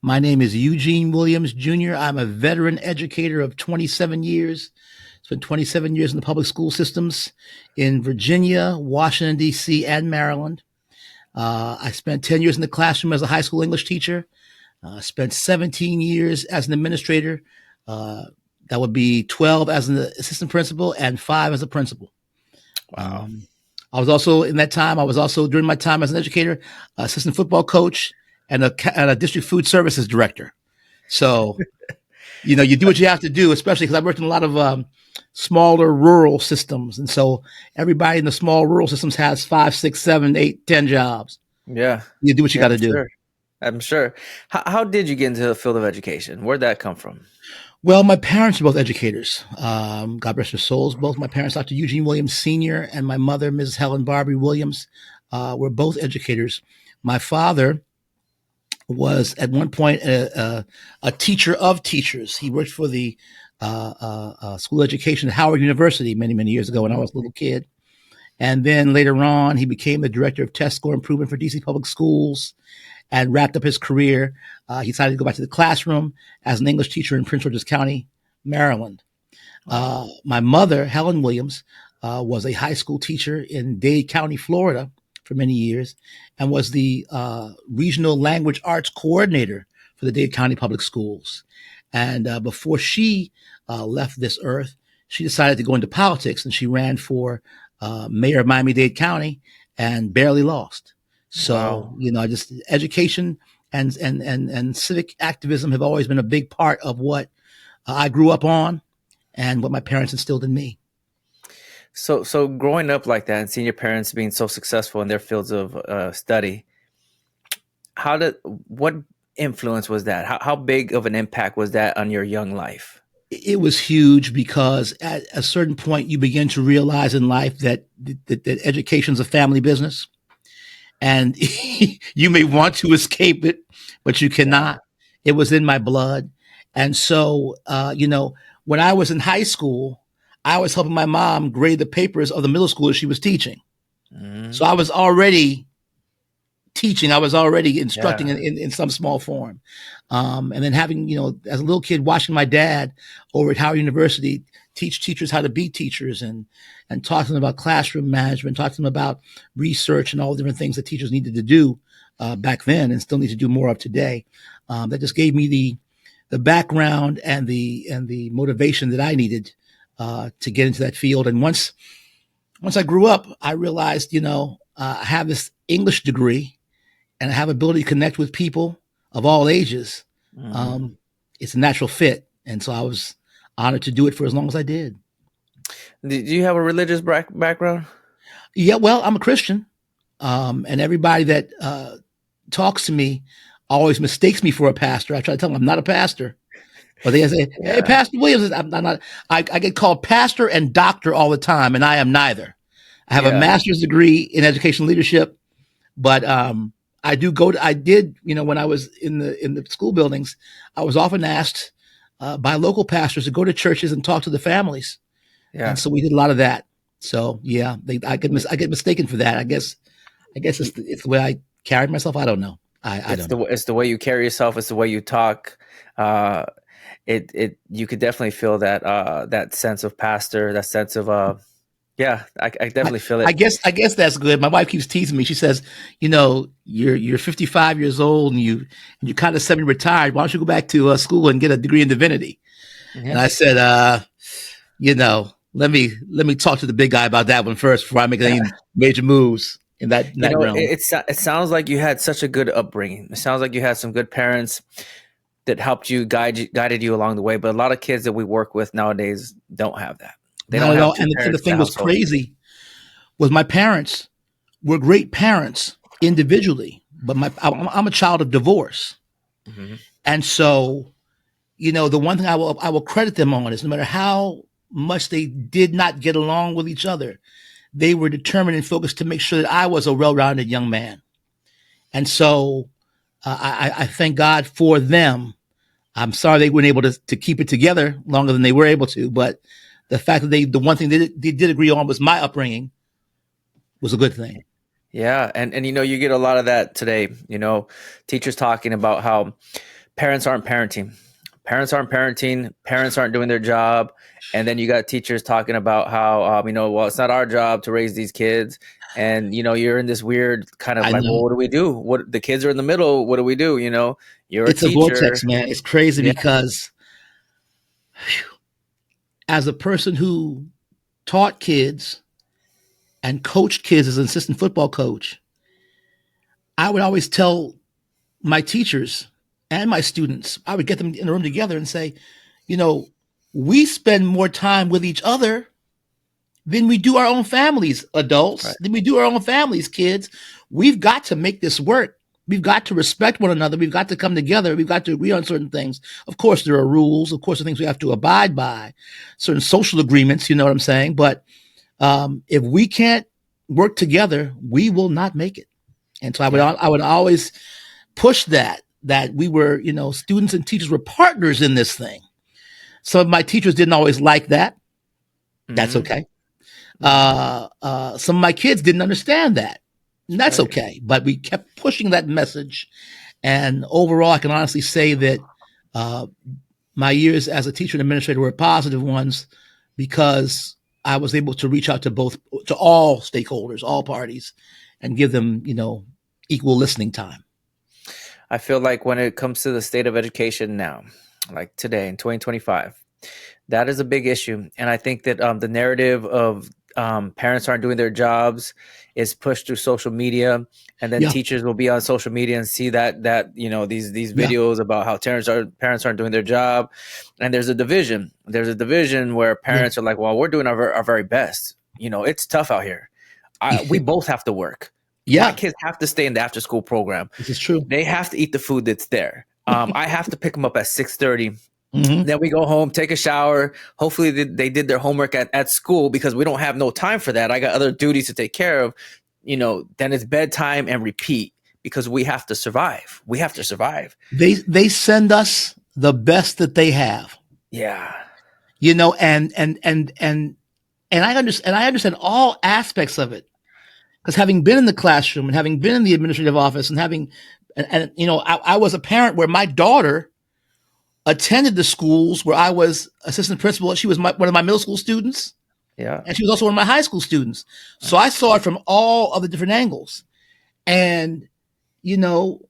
My name is Eugene Williams Jr. I'm a veteran educator of 27 years. Spent 27 years in the public school systems in Virginia, Washington, D.C., and Maryland. I spent 10 years in the classroom as a high school English teacher. Spent 17 years as an administrator. Uh, that would be 12 as an assistant principal and 5 as a principal. Wow. I was also in that time. I was also during my time as an educator, assistant football coach, and a district food services director. So, you do what you have to do, especially because I worked in a lot of smaller rural systems, and so everybody in the small rural systems has 5, 6, 7, 8, 10 jobs. Yeah. You do what you got to do. Sure. I'm sure. How did you get into the field of education? Where'd that come from? Well, my parents are both educators. God rest their souls. Both my parents, Dr. Eugene Williams Sr. and my mother, Mrs. Helen Barbie Williams, were both educators. My father was at one point a teacher of teachers. He worked for the school education at Howard University many, many years ago when I was a little kid. And then later on, he became the director of test score improvement for DC Public Schools and wrapped up his career. He decided to go back to the classroom as an English teacher in Prince George's County, Maryland. My mother, Helen Williams, was a high school teacher in Dade County, Florida for many years and was the regional language arts coordinator for the Dade County Public Schools. And before she left this earth, she decided to go into politics and she ran for mayor of Miami-Dade County and barely lost. So, Wow. just education and civic activism have always been a big part of what I grew up on and what my parents instilled in me. So growing up like that and seeing your parents being so successful in their fields of study, what influence was that? How big of an impact was that on your young life? It was huge because at a certain point you begin to realize in life that education is a family business. And you may want to escape it, but you cannot. It was in my blood. And so, when I was in high school, I was helping my mom grade the papers of the middle school she was teaching. So I was already teaching. I was already instructing Yeah. in some small form. And then having, as a little kid, watching my dad over at Howard University teach teachers how to be teachers and talk to them about classroom management, talk to them about research and all the different things that teachers needed to do back then and still need to do more of today. That just gave me the background and the motivation that I needed to get into that field. And once I grew up, I realized, I have this English degree and I have ability to connect with people of all ages. Mhm. It's a natural fit. And so I was honored to do it for as long as I did. Did you have a religious background? Yeah, well, I'm a Christian. And everybody that talks to me always mistakes me for a pastor. I try to tell them I'm not a pastor. But they say, hey, Yeah. Pastor Williams, I'm not. I get called pastor and doctor all the time, and I am neither. I have a Yeah. master's degree in education leadership, but I did, when I was in the school buildings, I was often asked by local pastors to go to churches and talk to the families. And Yeah. so we did a lot of that. So yeah, I get mistaken for that. I guess it's the way I carried myself. I don't know. I don't know. It's the way you carry yourself. It's the way you talk. Uh, you could definitely feel that sense of pastor, that sense of yeah. I I, definitely feel I it. guess that's good. My wife keeps teasing me. She says, you're 55 years old and you kind of semi-retired. Why don't you go back to school and get a degree in divinity? And Yeah. I said, let me talk to the big guy about that one first before I make any major moves in that realm. It sounds like you had such a good upbringing. It sounds like you had some good parents that helped you guided you along the way. But a lot of kids that we work with nowadays don't have that. They Not don't at have all. two And the parents in thing the was household. crazy was my parents were great parents individually, but I'm a child of divorce. Mhm. And so, the one thing I will credit them on is no matter how much they did not get along with each other, they were determined and focused to make sure that I was a well-rounded young man. And so I thank God for them. I'm sorry they weren't able to keep it together longer than they were able to, but the fact that the one thing they did agree on was my upbringing was a good thing. Yeah, and you get a lot of that today. Teachers talking about how parents aren't parenting. Parents aren't parenting. Parents aren't doing their job. And then you got teachers talking about how, well, it's not our job to raise these kids. And, you're in this weird kind of I like, well, know. what do we do? What the kids are in the middle. What do we do? You're a It's a teacher. vortex, man. It's crazy Yeah. because as a person who taught kids and coached kids as an assistant football coach, I would always tell my teachers and my students, I would get them in a room together and say, you know, we spend more time with each other than we do our own families, adults, Right. than we do our own families, kids. We've got to make this work. We've got to respect one another. We've got to come together. We've got to agree on certain things. Of course, there are rules. Of course, there are things we have to abide by, certain social agreements, you know what I'm saying? But if we can't work together, we will not make it. And so I would always push that we were, students and teachers were partners in this thing. Some of my teachers didn't always like that. That's Mhm. okay. Some of my kids didn't understand that. And that's Right. okay. But we kept pushing that message. And overall, I can honestly say that uh, my years as a teacher and administrator were positive ones because I was able to reach out to all stakeholders, all parties, and give them, equal listening time. I feel like when it comes to the state of education now, like today in 2025, that is a big issue. And I think that the narrative of parents aren't doing their jobs is pushed through social media, and then Yeah, teachers will be on social media and see that these yeah, videos about how parents aren't doing their job, and there's a division. There's a division where yeah. parents are like, "Well, we're doing our very best. It's tough out here. We both have to work. My Yeah, kids have to stay in the after school program. this is true. They have to eat the food that's there. I have to pick them up at 6:30. Hmm. Then we go home, take a shower. Hopefully they did their homework at school because we don't have no time for that. I got other duties to take care of. Then it's bedtime and repeat because we have to survive. We have to survive. They send us the best that they have, Yeah. and I understand all aspects of it because having been in the classroom and having been in the administrative office and I was a parent where my daughter attended the schools where I was assistant principal. She was one of my middle school students, Yeah. and she was also one of my high school students. So I saw it from all of the different angles. And, you know,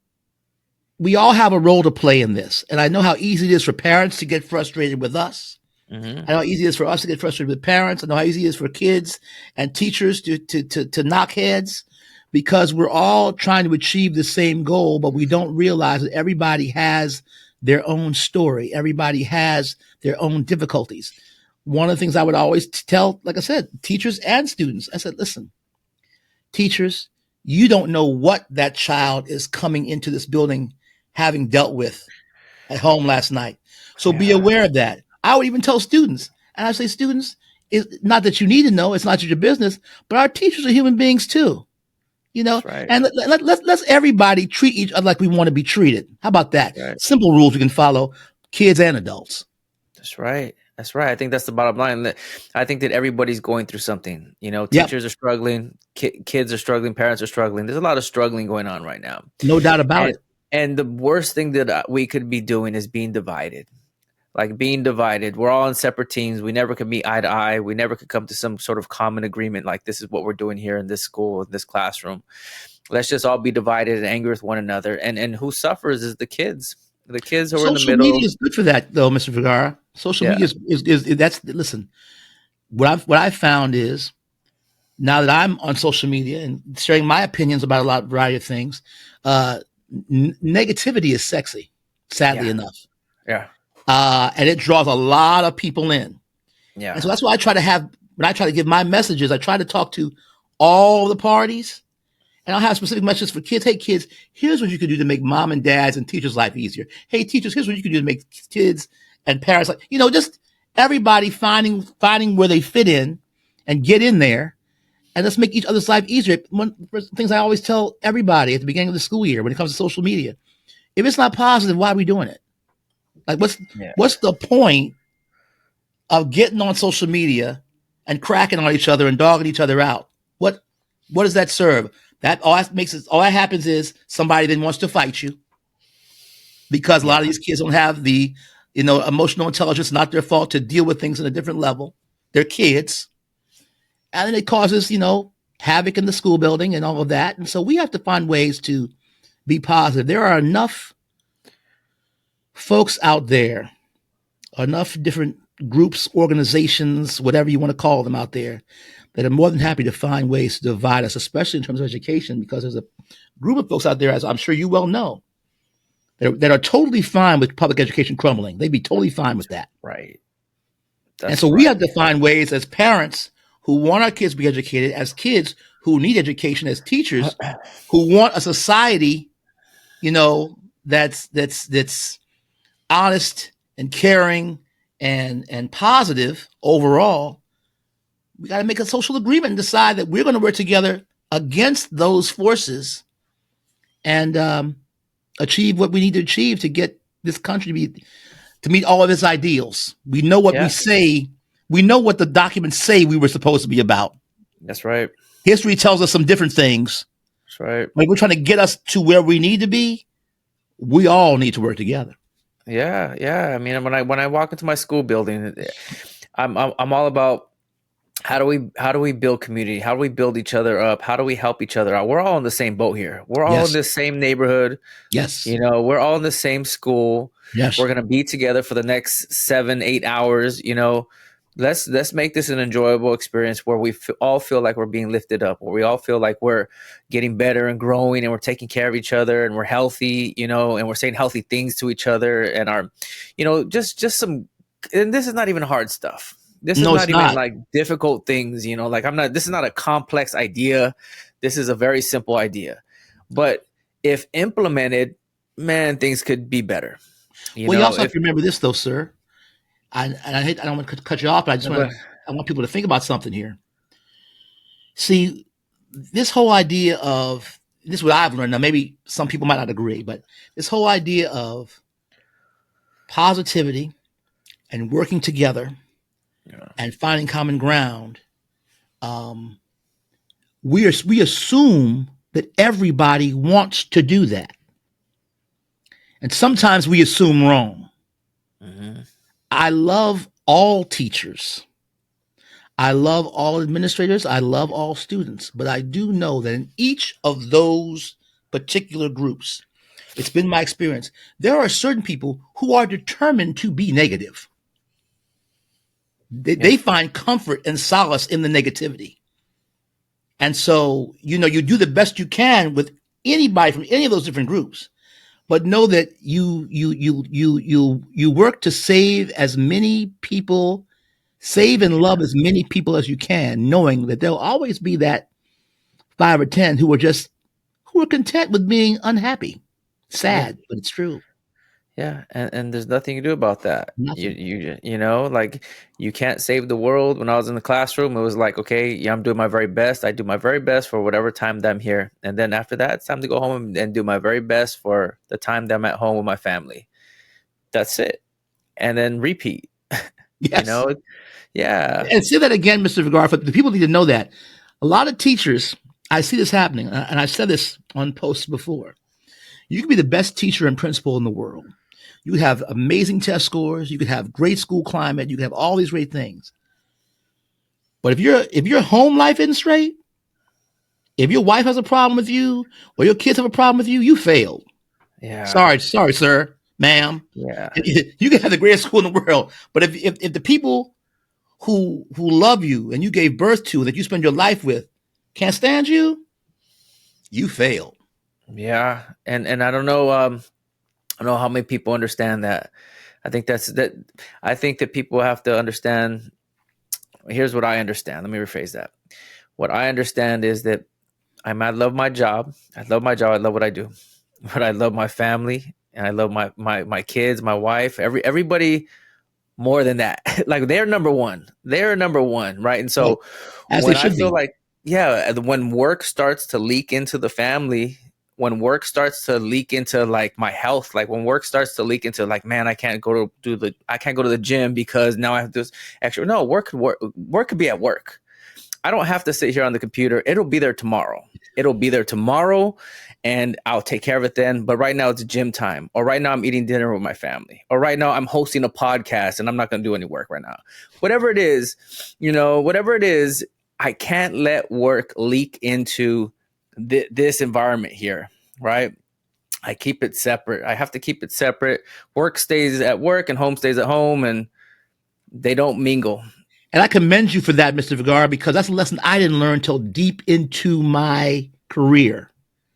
we all have a role to play in this. And I know how easy it is for parents to get frustrated with us. Mm-hmm. I know how easy it is for us to get frustrated with parents. I know how easy it is for kids and teachers to knock heads because we're all trying to achieve the same goal, but we don't realize that everybody has their own story. Everybody has their own difficulties. One of the things I would always tell, like I said, teachers and students, I said, listen, teachers, you don't know what that child is coming into this building having dealt with at home last night. So be Yeah. aware of that. I would even tell students, and I say, students, it's not that you need to know, it's not your business, but our teachers are human beings too. That's right. And let's everybody treat each other like we want to be treated. How about that? Right. Simple rules we can follow, kids and adults. That's right. That's right. I think that's the bottom line. I think that everybody's going through something. Yep, Teachers are struggling, kids are struggling, parents are struggling. There's a lot of struggling going on right now. no doubt about And it. and the worst thing that we could be doing is being divided. Like being divided. We're all in separate teams. We never could meet eye to eye. We never could come to some sort of common agreement like this is what we're doing here in this school, in this classroom. Let's just all be divided and angry with one another. And who suffers is the kids. The kids who are in the Social middle. media is good for that, though, Mr. Vergara. Social Yeah. media is that's listen. What I've found is now that I'm on social media and sharing my opinions about a variety of things, negativity is sexy, sadly Yeah. enough, Yeah. and it draws a lot of people in. Yeah. And so that's why I try to have when I try to give my messages, I try to talk to all the parties. And I'll have specific messages for kids. Hey, kids, here's what you could do to make mom and dad's and teachers' life easier. Hey, teachers, here's what you could do to make kids and parents like, just everybody finding where they fit in and get in there. And let's make each other's life easier. One of the things I always tell everybody at the beginning of the school year when it comes to social media, if it's not positive, why are we doing it? Like, Yeah. what's the point of getting on social media and cracking on each other and dogging each other out? What does that serve? All that happens is somebody then wants to fight you. because a lot of Yeah. these kids don't have the, emotional intelligence, not their fault, to deal with things at a different level. They're kids. And then it causes, havoc in the school building and all of that. And so we have to find ways to be positive. There are enough folks out there, enough different groups, organizations, whatever you want to call them out there, that are more than happy to find ways to divide us, especially in terms of education, because there's a group of folks out there, as I'm sure you well know, that are totally fine with public education crumbling. They'd be totally fine with that. Right. And That's so we right. have to find ways as parents who want our kids to be educated, as kids who need education, as teachers who want a society, that's honest and caring and positive overall. We got to make a social agreement and decide that we're going to work together against those forces and achieve what we need to achieve to get this country to meet all of its ideals. We know what we Yeah. say. We know what the documents say we were supposed to be about. That's right. History tells us some different things. That's right. But if we're trying to get us to where we need to be, we all need to work together. Yeah. Yeah. I mean, when I walk into my school building, I'm all about how do we build community? How do we build each other up? How do we help each other out? We're all in the same boat here. We're all in Yes. the same neighborhood. Yes. We're all in the same school. Yes. We're gonna be together for the next 7-8 hours. Let's make this an enjoyable experience where we all feel like we're being lifted up, where we all feel like we're getting better and growing, and we're taking care of each other, and we're healthy, and we're saying healthy things to each other, and just some. And this is not even hard stuff. This is No, it's not even not. like difficult things. This is not a complex idea. This is a very simple idea, but if implemented, man, things could be better. Well, you also have to remember this, though, sir. I don't want to cut you off, but I want people to think about something here. See, this whole idea of this is what I've learned. Now, maybe some people might not agree, but this whole idea of positivity and working together and finding common ground, we assume that everybody wants to do that, and sometimes we assume wrong. Mm-hmm. I love all teachers. I love all administrators. I love all students. But I do know that in each of those particular groups, it's been my experience, there are certain people who are determined to be negative. They find comfort and solace in the negativity. And so, you do the best you can with anybody from any of those different groups. But know that you work to save as many people, save and love as many people as you can, knowing that there'll always be that 5 or 10 who are content with being unhappy, sad, but it's true. Yeah, and there's nothing you do about that. Nothing. You can't save the world. When I was in the classroom, it was like, okay, yeah, I'm doing my very best. I do my very best for whatever time that I'm here, and then after that, it's time to go home and do my very best for the time that I'm at home with my family. That's it, and then repeat. Yes. Yeah. And say that again, Mr. Vergara. The people need to know that a lot of teachers, I see this happening, and I've said this on posts before. You can be the best teacher and principal in the world. You have amazing test scores. You could have great school climate. You could have all these great things. But if your home life isn't straight, if your wife has a problem with you or your kids have a problem with you, you failed. Yeah. Sorry, sir, ma'am. Yeah. You can have the greatest school in the world, but if the people who love you and you gave birth to, that you spend your life with, can't stand you, you failed. Yeah, and I don't know. I don't know how many people understand that. I think I think that people have to understand. Here's what I understand. Let me rephrase that. What I understand is that I love my job. I love my job. I love what I do, but I love my family and I love my kids, my wife, everybody more than that. Like they're number one. They're number one, right? And so when I feel like, yeah, when work starts to leak into the family, when work starts to leak into like my health, like when work starts to leak into like, man, I can't go to the gym because now I have this extra. No, work could be at work. I don't have to sit here on the computer. It'll be there tomorrow. It'll be there tomorrow, and I'll take care of it then. But right now it's gym time, or right now I'm eating dinner with my family, or right now I'm hosting a podcast and I'm not going to do any work right now. Whatever it is, whatever it is, I can't let work leak into this environment here, right? I keep it separate. I have to keep it separate. Work stays at work and home stays at home, and they don't mingle. And I commend you for that, Mr. Vergara, because that's a lesson I didn't learn till deep into my career.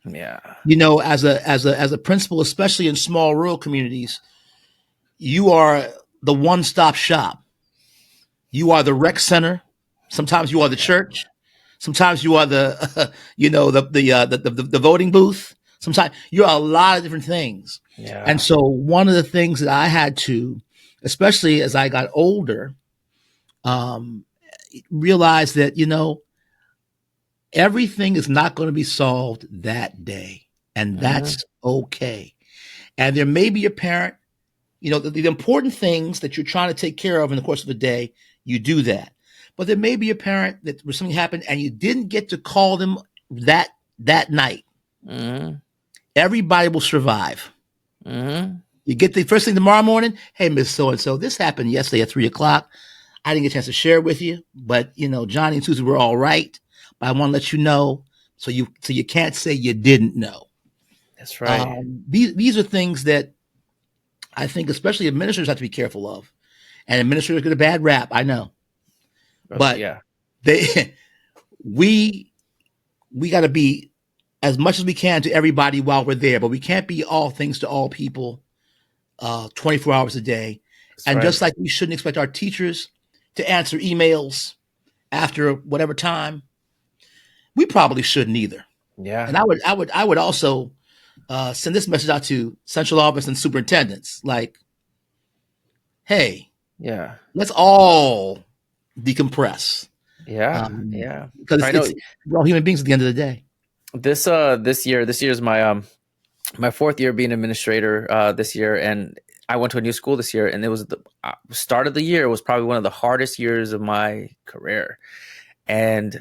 Yeah. As a principal, especially in small rural communities, you are the one-stop shop. You are the rec center. Sometimes you are the church. Sometimes you are the the voting booth. Sometimes you're a lot of different things. Yeah. And so one of the things that I had to, especially as I got older, realize that, everything is not going to be solved that day, and that's okay. And there may be a parent, the important things that you're trying to take care of in the course of a day, you do that. But there may be a parent that where something happened and you didn't get to call them that night. Mm-hmm. Everybody will survive. Mm-hmm. You get the first thing tomorrow morning. Hey, Miss So-and-so, this happened yesterday at 3:00. I didn't get a chance to share it with you, but Johnny and Susie were all right. But I want to let you know, so you can't say you didn't know. That's right. These are things that I think, especially administrators, have to be careful of. And administrators get a bad rap, I know, but yeah, we got to be as much as we can to everybody while we're there, but we can't be all things to all people 24 hours a day. that's And right. just like we shouldn't expect our teachers to answer emails after whatever time, we probably shouldn't either. Yeah. And I would also send this message out to central office and superintendents, like, hey, Yeah. let's all decompress. Yeah. Because I know. we're all human beings at the end of the day. This year's my my fourth year being administrator this year, and I went to a new school this year, and it was the start of the year was probably one of the hardest years of my career. And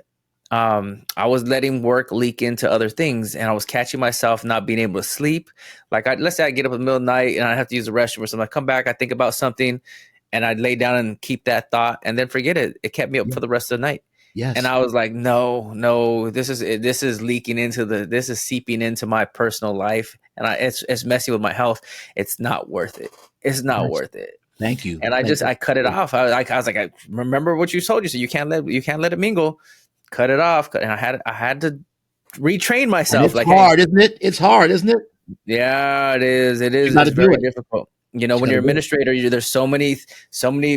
I was letting work leak into other things, and I was catching myself not being able to sleep. Like, let's say I get up in the middle of the night and I have to use the restroom or something. I come back, I think about something, and I'd lay down and keep that thought and then forget it. It kept me up for the rest of the night. Yes. And I was like, no, this is leaking into this is seeping into my personal life, and it's messing with my health. It's not worth it. It's not worth it. Thank you. And I cut it off. I was like, I remember what you told you. So you can't let it mingle. Cut it off. And I had to retrain myself. And it's hard, isn't it? It's hard, isn't it? Yeah, it is. It's very difficult. When you're administrator, there's so many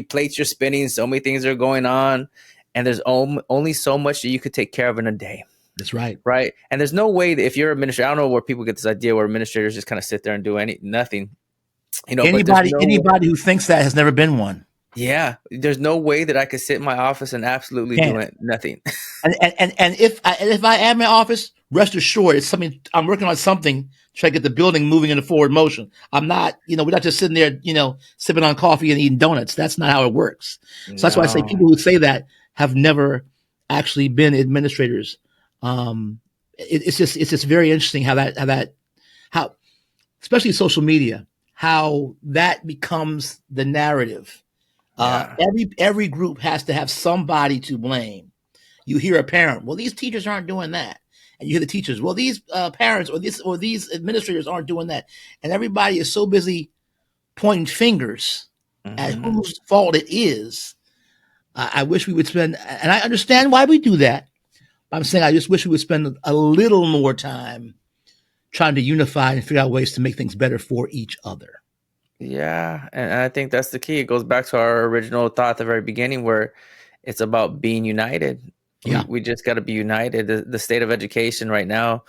plates you're spinning, so many things are going on, and there's only so much that you could take care of in a day. That's right. Right. And there's no way that if you're an administrator, I don't know where people get this idea where administrators just kind of sit there and do nothing. Anybody who thinks that has never been one. Yeah, there's no way that I could sit in my office and absolutely do nothing. And if I am in my office, rest assured, it's something I'm working on, something to try to get the building moving into forward motion. I'm not, we're not just sitting there, sipping on coffee and eating donuts. That's not how it works. So that's why I say people who say that have never actually been administrators. It's just very interesting how especially social media, how that becomes the narrative. Every group has to have somebody to blame. You hear a parent, well, these teachers aren't doing that. And you hear the teachers, well, these parents or these administrators aren't doing that. And everybody is so busy pointing fingers at whose fault it is. I wish we would spend, and I understand why we do that. But I'm saying I just wish we would spend a little more time trying to unify and figure out ways to make things better for each other. Yeah, and I think that's the key. It goes back to our original thought at the very beginning, where it's about being united. Yeah, we just got to be united. The state of education right now,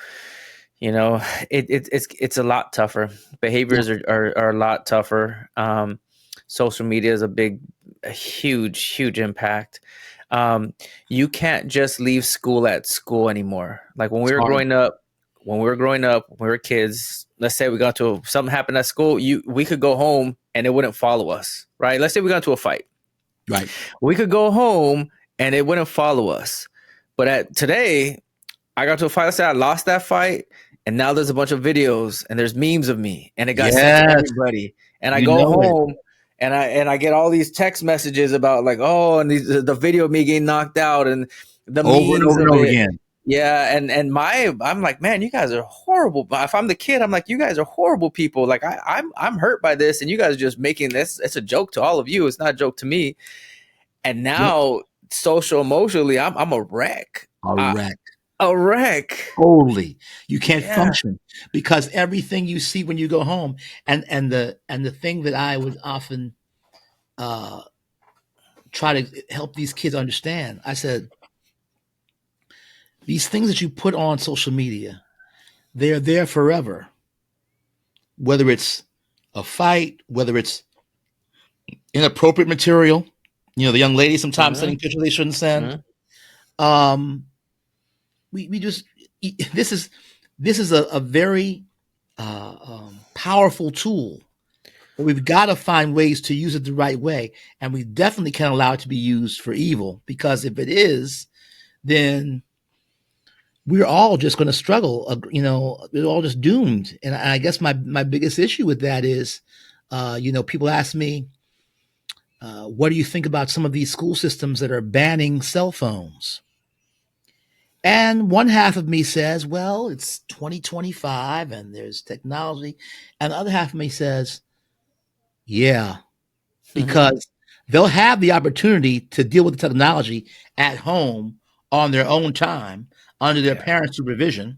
it's a lot tougher. Behaviors are a lot tougher. Social media is a huge impact. You can't just leave school at school anymore. Like when we were growing up, when we were kids, let's say we got to something happened at school, we could go home and it wouldn't follow us, right? Let's say we got into a fight. Right. We could go home and it wouldn't follow us. But today, I got to a fight. Let's say I lost that fight, and now there's a bunch of videos and there's memes of me, and it got sent to Yes, everybody. And I you go know it. home, and I get all these text messages about like, oh, and the video of me getting knocked out, and the Over and memes over and of over it. again. Yeah, and I'm like, man, you guys are horrible. But if I'm the kid, I'm like, you guys are horrible people. Like I'm hurt by this, and you guys are just making this. It's a joke to all of you. It's not a joke to me. And Yep. now, social emotionally, I'm a wreck. A wreck. A wreck. Totally. You can't Yeah. function because everything you see when you go home, and the thing that I would often uh, try to help these kids understand, I said, these things that you put on social media, they're there forever. Whether it's a fight, whether it's inappropriate material, the young lady sometimes Mhm. sending pictures they shouldn't send. Mhm. Um, we just this is a very powerful tool, but we've got to find ways to use it the right way, and we definitely can't allow it to be used for evil, because if it is, then we're all just going to struggle. We're all just doomed. And I guess my biggest issue with that is, people ask me, what do you think about some of these school systems that are banning cell phones? And one half of me says, well, it's 2025 and there's technology. And the other half of me says, yeah, because they'll have the opportunity to deal with the technology at home on their own time under their Yeah. parents' supervision.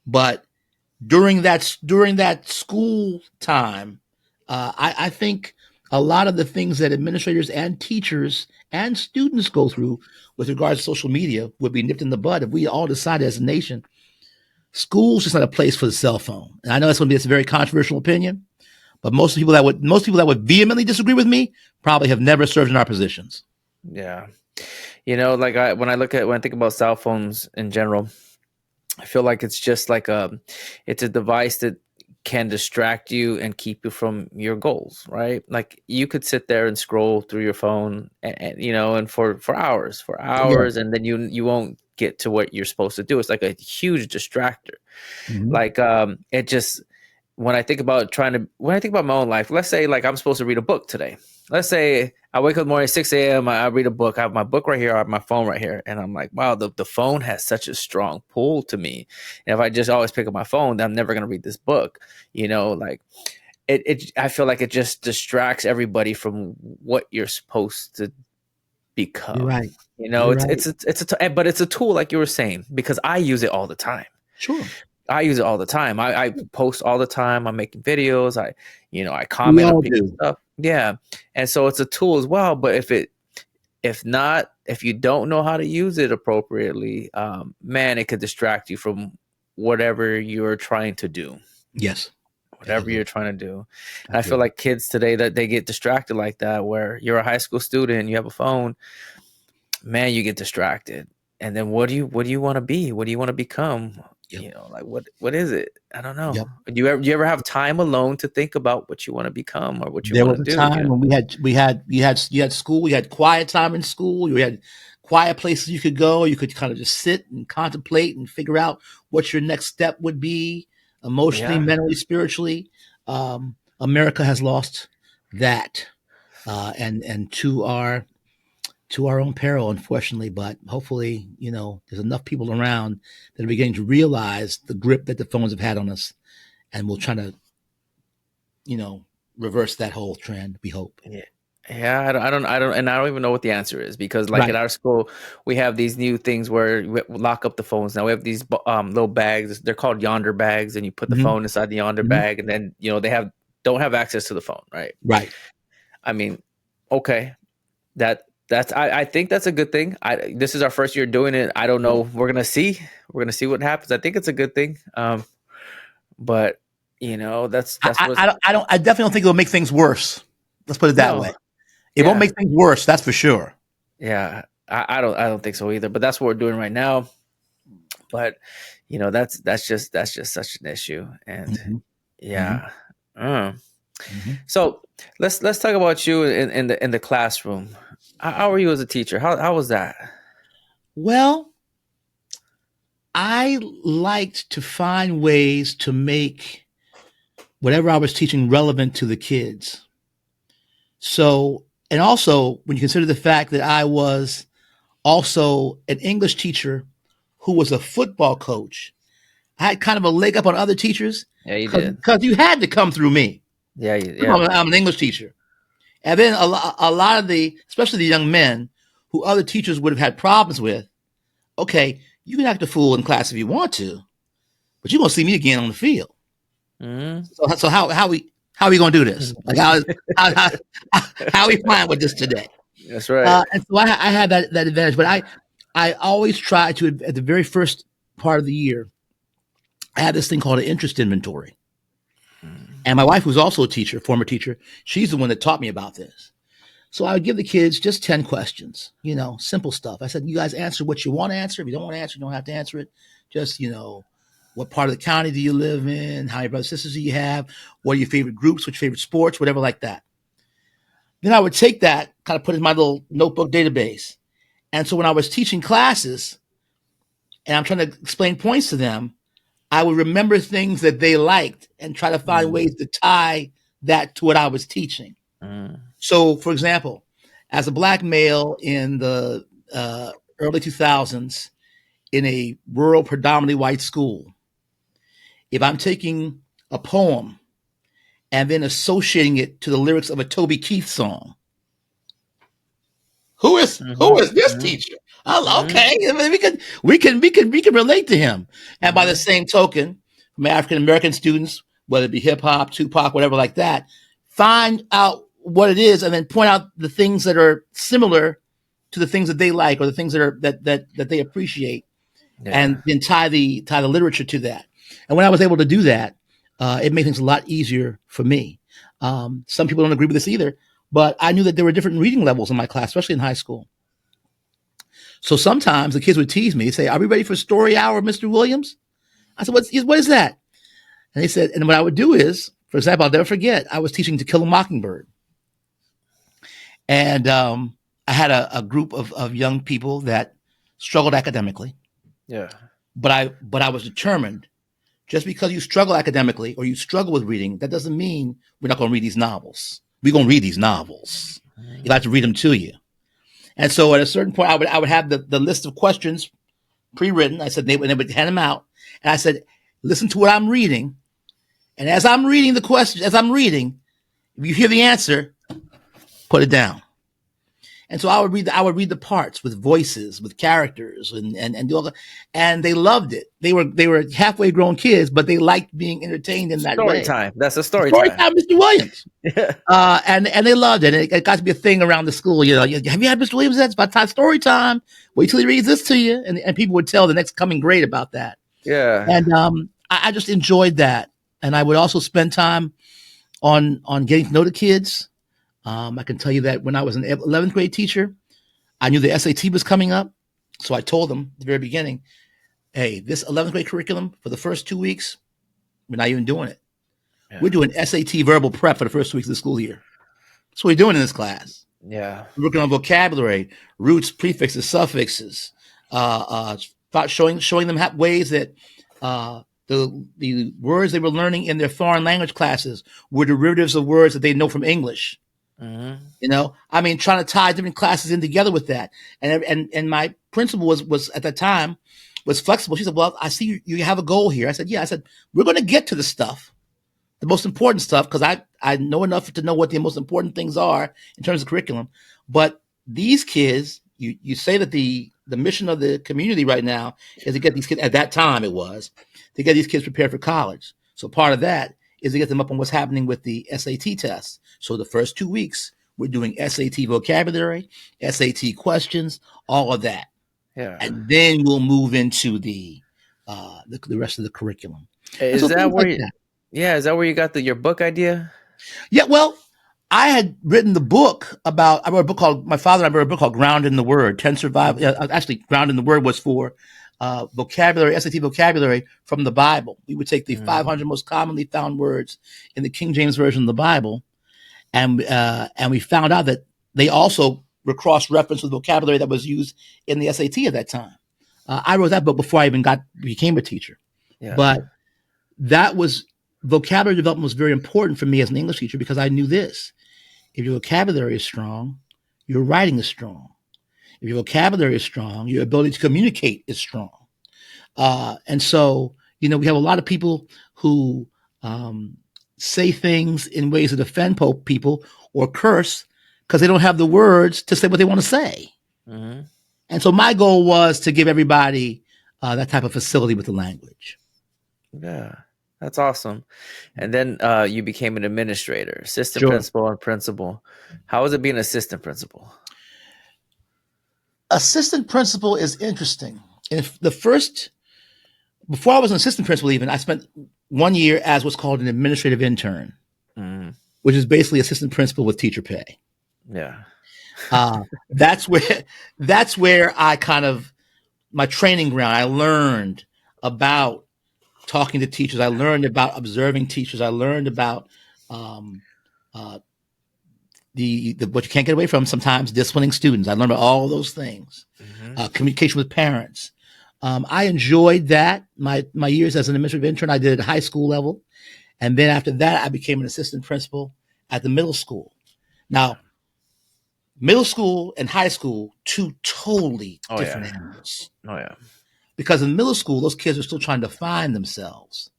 But during that school time, I think a lot of the things that administrators and teachers and students go through with regards to social media would be nipped in the bud if we all decided as a nation, school's just not a place for the cell phone. And I know that's a very controversial opinion, but most people that would vehemently disagree with me probably have never served in our positions. Yeah. Like when I think about cell phones in general, I feel like it's just like it's a device that can distract you and keep you from your goals, right? Like you could sit there and scroll through your phone, and for Yeah. hours, and then you won't get to what you're supposed to do. It's like a huge distractor. Mhm. Like it just when I think about my own life, let's say like I'm supposed to read a book today. Let's say I wake up in the morning at 6 a.m. I read a book. I have my book right here. I have my phone right here. And I'm like, wow, the phone has such a strong pull to me. And if I just always pick up my phone, then I'm never going to read this book. Like I feel like it just distracts everybody from what you're supposed to You're become. right. You're right. But it's a tool, like you were saying, because I use it all the time. Sure. I use it all the time. I post all the time. I'm making videos. I We comment on all people's do. stuff. Yeah. And so it's a tool as well. But if you don't know how to use it appropriately, man, it could distract you from whatever you're trying to do. Yes. Whatever Absolutely. you're trying to do. And I feel Absolutely. like kids today, that they get distracted like that, where you're a high school student, you have a phone, man, you get distracted. And then what do you want to be? What do you want to become? Yep. Like what is it? I don't know. Yep. Do you ever have time alone to think about what you want to become or what you There want was to a do? time when you had school, we had quiet time in school, you had quiet places you could go, you could kind of just sit and contemplate and figure out what your next step would be emotionally, Yeah. mentally, spiritually. America has lost that, and to our own peril, unfortunately. But hopefully, there's enough people around that are beginning to realize the grip that the phones have had on us, and we'll try to, you know, reverse that whole trend. We hope. Yeah. Yeah, and I don't even know what the answer is, because like at Right. our school, we have these new things where we lock up the phones. Now we have these little bags. They're called Yonder bags, and you put the Hmm. phone inside the Yonder Hmm. bag, and then they don't have access to the phone, right? Right. I mean, okay, I think that's a good thing. This is our first year doing it. I don't know. We're gonna see what happens. I think it's a good thing. But that's what. I definitely don't think it'll make things worse. Let's put it that way. No, It won't yeah, make things worse. That's for sure. yeah. I don't think so either. But that's what we're doing right now. But that's just such an issue. And Hmm. Hmm. yeah. Mm. Hmm. So let's talk about you in the classroom. How are you as a teacher? How was that? Well, I liked to find ways to make whatever I was teaching relevant to the kids. So, and also when you consider the fact that I was also an English teacher who was a football coach, I had kind of a leg up on other teachers Yeah, you did. because you had to come through me. Yeah, I'm an English teacher. And then a lot of the, especially the young men who other teachers would have had problems with, okay, you can act a fool in class if you want to, but you're going to see me again on the field. Mm-hmm. So how we going to do this? Like how are we playing with this today? That's right. And so I had that advantage, but I always try to, at the very first part of the year, I had this thing called an interest inventory. And my wife, who's also a teacher, former teacher, she's the one that taught me about this. So I would give the kids just 10 questions, simple stuff. I said, you guys answer what you want to answer. If you don't want to answer, you don't have to answer it. Just, what part of the county do you live in? How many brothers and sisters do you have? What are your favorite groups? What's your favorite sports? Whatever like that. Then I would take that, kind of put it in my little notebook database. And so when I was teaching classes and I'm trying to explain points to them, I would remember things that they liked and try to find ways to tie that to what I was teaching. So, for example, as a black male in the early 2000s in a rural, predominantly white school, if I'm taking a poem and then associating it to the lyrics of a Toby Keith song, who is this teacher? Oh, okay, I mean, we can relate to him. And by the same token, from African American students, whether it be hip hop, Tupac, whatever like that, find out what it is and then point out the things that are similar to the things that they like or the things that are that they appreciate, and then tie the literature to that. And when I was able to do that, it made things a lot easier for me. Some people don't agree with this either, but I knew that there were different reading levels in my class, especially in high school. So sometimes the kids would tease me, say, "Are we ready for story hour, Mr. Williams?" I said, what is that? And they said, and what I would do is, for example, I'll never forget, I was teaching To Kill a Mockingbird. And I had a group of young people that struggled academically. Yeah. But I was determined, just because you struggle academically or you struggle with reading, that doesn't mean we're not going to read these novels. We're going to read these novels. You'll have to read them to you. And so at a certain point, I would have the list of questions pre-written. I said, they would hand them out. And I said, listen to what I'm reading. And as I'm reading the questions, if you hear the answer, put it down. And so I would read the parts with voices, with characters, and do all that. And they loved it. They were halfway grown kids, but they liked being entertained in that way. Story time. That's a story time, Mr. Williams. Yeah. And they loved it. And it got to be a thing around the school. Have you had Mr. Williams? That's about time story time. Wait till he reads this to you. And people would tell the next coming grade about that. Yeah. And I just enjoyed that. And I would also spend time on getting to know the kids. I can tell you that when I was an 11th grade teacher, I knew the SAT was coming up. So I told them at the very beginning, hey, this 11th grade curriculum for the first 2 weeks, we're not even doing it. Yeah. We're doing SAT verbal prep for the first 2 weeks of the school year. That's what we're doing in this class. Yeah. We're working on vocabulary, roots, prefixes, suffixes, showing them ways that the words they were learning in their foreign language classes were derivatives of words that they know from English. Trying to tie different classes in together with that. And my principal was at that time was flexible. She said, well, I see you have a goal here. I said, yeah. I said, we're going to get to the stuff, the most important stuff, because I know enough to know what the most important things are in terms of curriculum. But these kids, you say that the mission of the community right now is to get these kids, at that time it was, to get these kids prepared for college. So part of that is to get them up on what's happening with the SAT tests. So the first 2 weeks, we're doing SAT vocabulary, SAT questions, all of that. Yeah. And then we'll move into the rest of the curriculum. Is that where is that where you got your book idea? Yeah, well, I had written the book I wrote a book called, my father and I wrote a book called Ground in the Word, 10 Survival. Actually, Ground in the Word was for vocabulary, SAT vocabulary from the Bible. We would take the 500 most commonly found words in the King James Version of the Bible, and we found out that they also cross-referenced with vocabulary that was used in the SAT at that time. I wrote that book before I even became a teacher. Yeah. But that was vocabulary development was very important for me as an English teacher because I knew this: if your vocabulary is strong, your writing is strong. If your vocabulary is strong, your ability to communicate is strong. And so, we have a lot of people who say things in ways that offend people or curse because they don't have the words to say what they want to say. Mm-hmm. And so my goal was to give everybody that type of facility with the language. Yeah, that's awesome. And then you became an administrator, assistant Sure. principal, and principal. How was it being assistant principal? Assistant principal is interesting. And before I was an assistant principal, even I spent 1 year as what's called an administrative intern, which is basically assistant principal with teacher pay. Yeah. That's where I kind of my training ground. I learned about talking to teachers. I learned about observing teachers. I learned about the what you can't get away from sometimes, disciplining students. I learned about all those things. Communication with parents. I enjoyed that. My years as an administrative intern, I did it at high school level. And then after that, I became an assistant principal at the middle school. Now, middle school and high school, two totally different animals. Oh, yeah. Because in middle school, those kids are still trying to find themselves.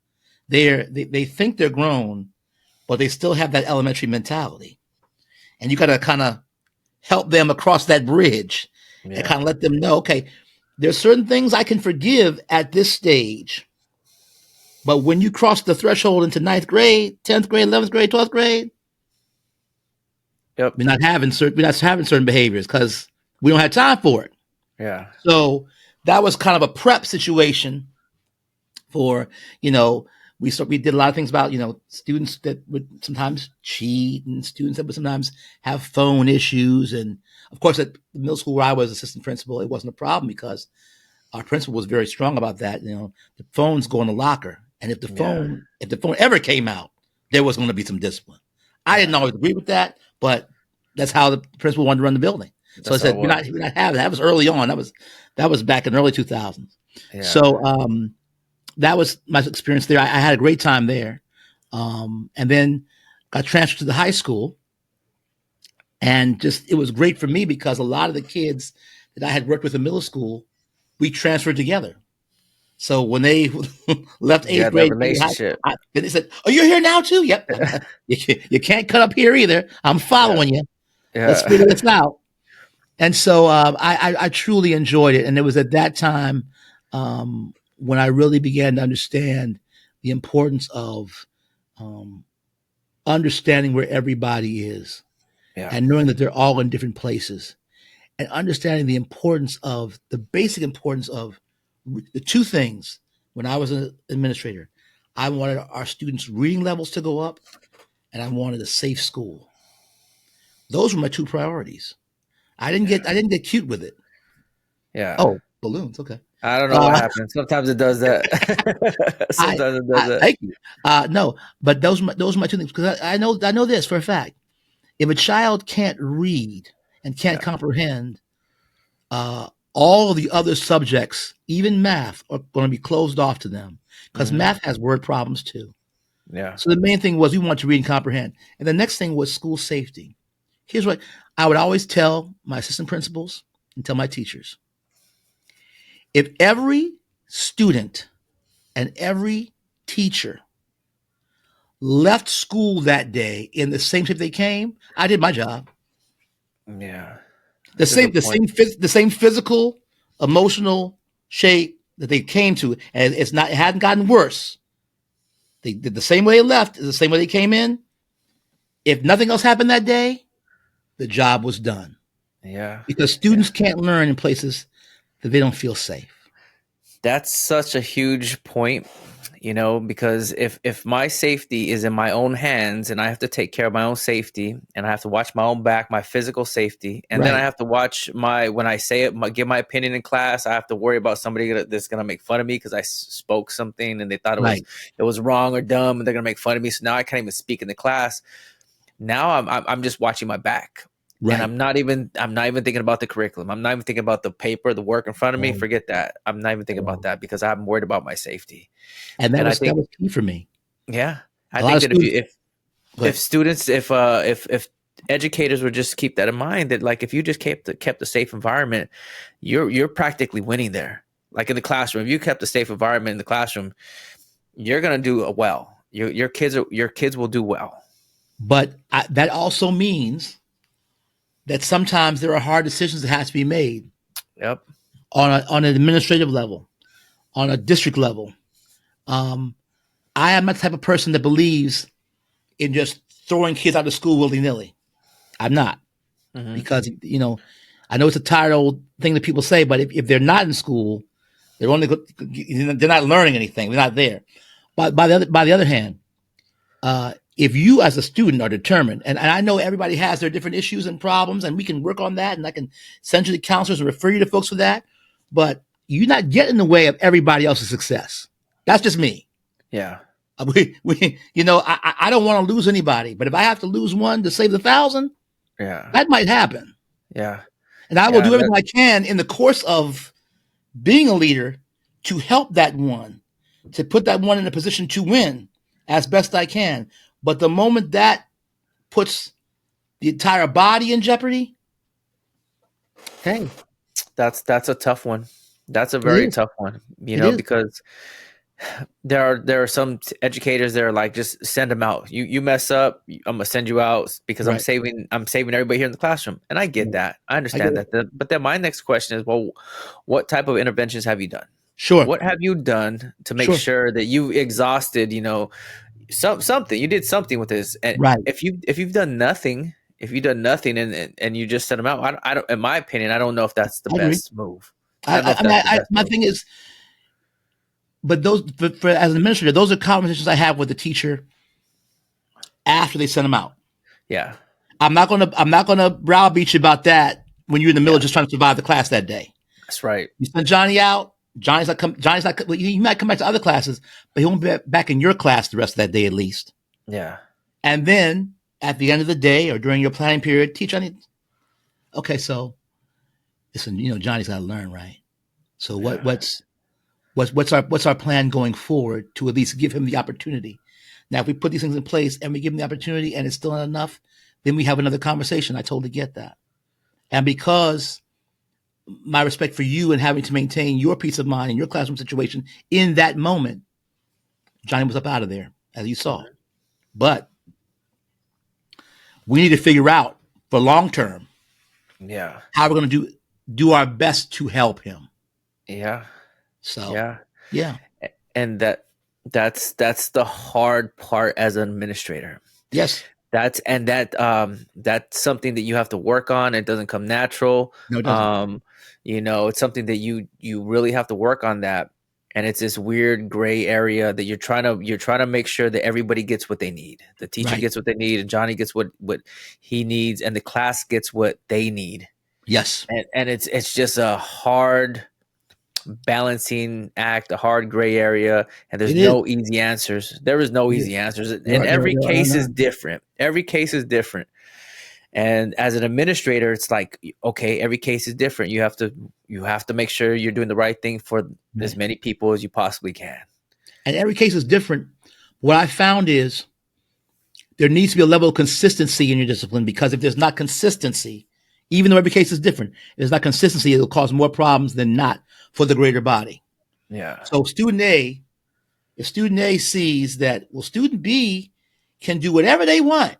They think they're grown, but they still have that elementary mentality. And you got to kind of help them across that bridge and kind of let them know, okay, there's certain things I can forgive at this stage. But when you cross the threshold into 9th grade, 10th grade, 11th grade, 12th grade, we're not having certain behaviors because we don't have time for it. Yeah. So that was kind of a prep situation for, we did a lot of things about, students that would sometimes cheat and students that would sometimes have phone issues. And of course, at the middle school where I was assistant principal, it wasn't a problem because our principal was very strong about that. The phones go in the locker. And if the phone ever came out, there was going to be some discipline. I didn't always agree with that, but that's how the principal wanted to run the building. So I said, we're not having that. That was early on. That was back in the early 2000s. Yeah. So that was my experience there. I had a great time there. And then got transferred to the high school. And it was great for me because a lot of the kids that I had worked with in middle school, we transferred together. So when they left 8th grade, they said, "Oh, you're here now too?" Yep. You can't cut up here either. I'm following you. Yeah. Let's figure this out. And so I truly enjoyed it. And it was at that time when I really began to understand the importance of understanding where everybody is and knowing that they're all in different places and understanding the basic importance of the two things. When I was an administrator, I wanted our students' reading levels to go up and I wanted a safe school. Those were my two priorities. I didn't get cute with it. Yeah. Oh, balloons. Okay. I don't know what happened. Sometimes it does that. Sometimes it does that. Thank you. No, but those are my two things because I know this for a fact. If a child can't read and can't comprehend, all of the other subjects, even math, are going to be closed off to them because math has word problems too. Yeah. So the main thing was we wanted to read and comprehend. And the next thing was school safety. Here's what I would always tell my assistant principals and tell my teachers. If every student and every teacher left school that day in the same shape they came, I did my job. Yeah. The same physical, emotional shape that they came to, and it hadn't gotten worse. They did the same way they left, the same way they came in. If nothing else happened that day, the job was done. Yeah. Because students can't learn in places that they don't feel safe. That's such a huge point, because if my safety is in my own hands and I have to take care of my own safety and I have to watch my own back, my physical safety, and then I have to watch when I say it, give my opinion in class, I have to worry about somebody that's going to make fun of me because I spoke something and they thought it was wrong or dumb and they're going to make fun of me. So now I can't even speak in the class. Now I'm just watching my back. And Right. I'm not even thinking about the curriculum. I'm not even thinking about the paper, the work in front of me. Oh, Forget that. I'm not even thinking about oh. that because I'm worried about my safety. And And I that think, was key for me. yeah, I A lot think of that students. Go if ahead. students, if educators would just keep that in mind, that like if you just kept a safe environment, you're practically winning there. Like in the classroom, if you kept a safe environment in the classroom, you're gonna do well. Your kids will do well. But that also means that sometimes there are hard decisions that has to be made Yep. on an administrative level, on a district level. Um, I am not the type of person that believes in just throwing kids out of school willy nilly. I'm not, Hmm. because I know it's a tired old thing that people say, but if they're not in school, they're not learning anything. They're not there. But by the other hand, if you as a student are determined, and I know everybody has their different issues and problems, and we can work on that, and I can send you to counselors and refer you to folks for that, but you're not getting in the way of everybody else's success. That's just me. Yeah. I don't want to lose anybody, but if I have to lose one to save the thousand, Yeah. that might happen. Yeah. And I will Yeah. do everything I can in the course of being a leader to help that one, to put that one in a position to win as best I can. But the moment that puts the entire body in jeopardy, hey, That's a tough one. That's a it very is. tough one, It is. because there are some educators that are like, just send them out. You mess up, I'm gonna send you out because Right. I'm saving everybody here in the classroom. And I get Right. that. I I get understand it. that. But then my next question is, well, what type of interventions have you done? Sure. What have you done to make Sure. sure that you exhausted, something? You did something with this. And Right. if you've done nothing, and you just send them out, I don't, in my opinion, I don't know if that's the I agree. best move. I don't know if I mean, that's the best my move. thing is, but for as an administrator, those are conversations I have with the teacher after they send them out. Yeah. I'm not gonna browbeat you about that when you're in the middle Yeah. of just trying to survive the class that day. That's right. You send Johnny out. Johnny's not. Well, he might come back to other classes, but he won't be back in your class the rest of that day at least. Yeah. And then at the end of the day or during your planning period, teach Johnny. Okay, so listen, Johnny's got to learn, right? So Yeah. what's our plan going forward to at least give him the opportunity? Now, if we put these things in place and we give him the opportunity and it's still not enough, then we have another conversation. I totally get that. And because my respect for you and having to maintain your peace of mind in your classroom situation in that moment, Johnny was up out of there, as you saw. But we need to figure out for long term Yeah. how we're going to do our best to help him. Yeah. So, Yeah. yeah, And that's the hard part as an administrator. yes, That's something that you have to work on. It doesn't come natural. no, it doesn't. It's something that you really have to work on that. And it's this weird gray area that you're trying to make sure that everybody gets what they need. The teacher Right? gets what they need, and Johnny gets what he needs, and the class gets what they need. Yes, And it's just a hard balancing act, a hard gray area, and there's it is. no easy answers. There is no It is. easy answers, There and are, there, every there are case is none. different. Every case is different. And as an administrator, it's like, okay, every case is different. You have to make sure you're doing the right thing for as Right. many people as you possibly can. And every case is different. What I found is there needs to be a level of consistency in your discipline, because if there's not consistency, even though every case is different, if there's not consistency, it'll cause more problems than not for the greater body. Yeah. So if student A sees that, well, student B can do whatever they want,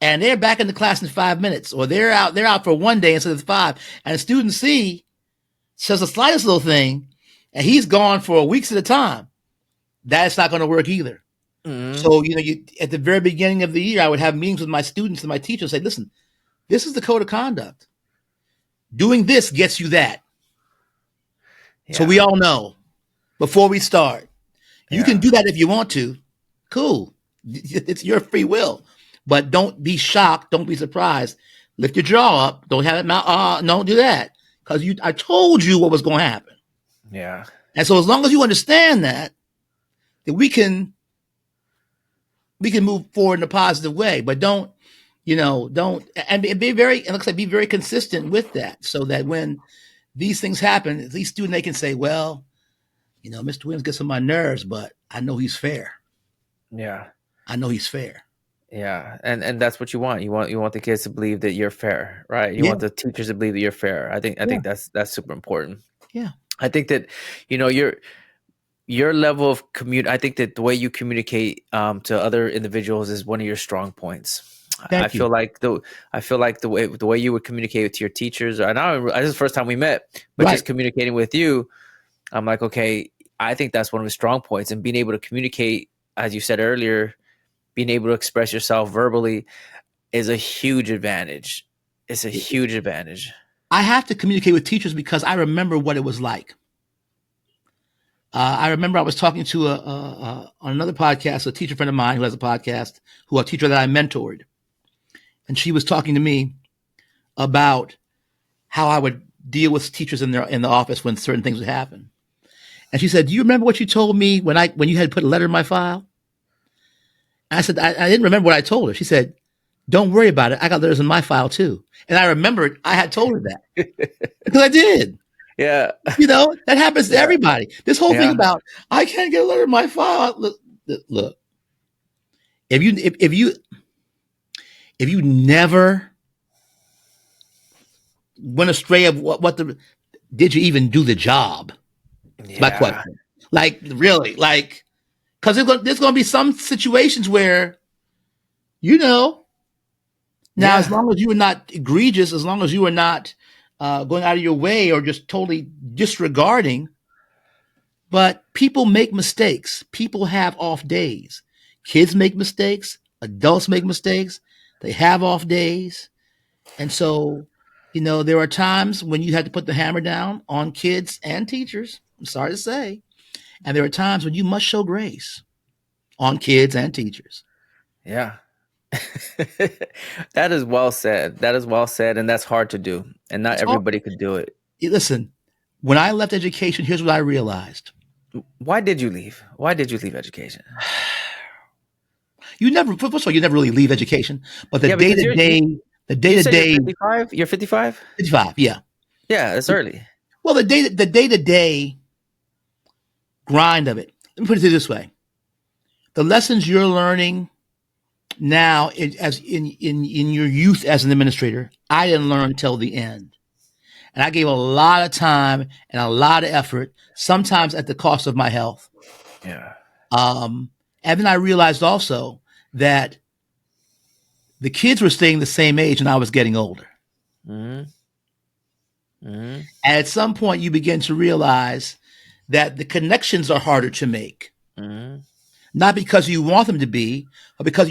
and they're back in the class in 5 minutes, or they're out for one day instead of 5, and student C says the slightest little thing, and he's gone for weeks at a time, that's not going to work either. Mhm. So, at the very beginning of the year, I would have meetings with my students and my teachers and say, listen, this is the code of conduct. Doing this gets you that. So Yeah. we all know before we start. You Yeah. can do that if you want to. Cool. It's your free will. But don't be shocked. Don't be surprised. Lift your jaw up. Don't have it mouth. Don't do that. Because I told you what was going to happen. Yeah. And so as long as you understand that we can move forward in a positive way. But don't Don't and be very, and looks like be very consistent with that, so that when these things happen, at least student they can say, well, Mr. Williams gets on my nerves, but I know he's fair. Yeah. I know he's fair. Yeah, and that's what you want. You want the kids to believe that you're fair, right? You Yeah, want the teachers to believe that you're fair. I think yeah, that's super important. yeah. I think that your level of I think that the way you communicate to other individuals is one of your strong points. I Thank you. feel like the way you would communicate to your teachers. And this is the first time we met, but Right. just communicating with you, I'm like, okay, I think that's one of his strong points, and being able to communicate, as you said earlier, being able to express yourself verbally is a huge advantage. It's a huge advantage. I have to communicate with teachers because I remember what it was like. I remember I was talking to on another podcast, a teacher friend of mine who has a podcast, a teacher that I mentored, and she was talking to me about how I would deal with teachers in the office when certain things would happen. And she said, "Do you remember what you told me when you had put a letter in my file?" And I said, I didn't remember what I told her. She said, "Don't worry about it. I got letters in my file too." And I remembered I had told her that because I did. Yeah. That happens to Yeah. everybody. This whole thing Yeah. about I can't get a letter in my file. Look, if you never went astray of did you even do the job? That's my Yeah. question. Like really, because there's going to be some situations where now, Yeah. as long as you are not egregious, as long as you are not going out of your way or just totally disregarding. But people make mistakes. People have off days. Kids make mistakes. Adults make mistakes. They have off days. And so, there are times when you have to put the hammer down on kids and teachers. I'm sorry to say. And there are times when you must show grace on kids and teachers. Yeah. That is well said. That is well said. And that's hard to do. And not everybody could do it. Listen, when I left education, here's what I realized. Why did you leave? Why did you leave education? First of all, you never really leave education, but the Yeah, day because to day, the day You to said you're day, 55? You're 55? 55, yeah. Yeah, it's early. Well, the day to day grind of it. Let me put it this way: the lessons you're learning now, as in your youth as an administrator, I didn't learn until the end, and I gave a lot of time and a lot of effort, sometimes at the cost of my health. Yeah. And then I realized also that the kids were staying the same age, and I was getting older. Mm-hmm. Mm-hmm. And at some point, you begin to realize that the connections are harder to make. Mm-hmm. Not because you want them to be, but because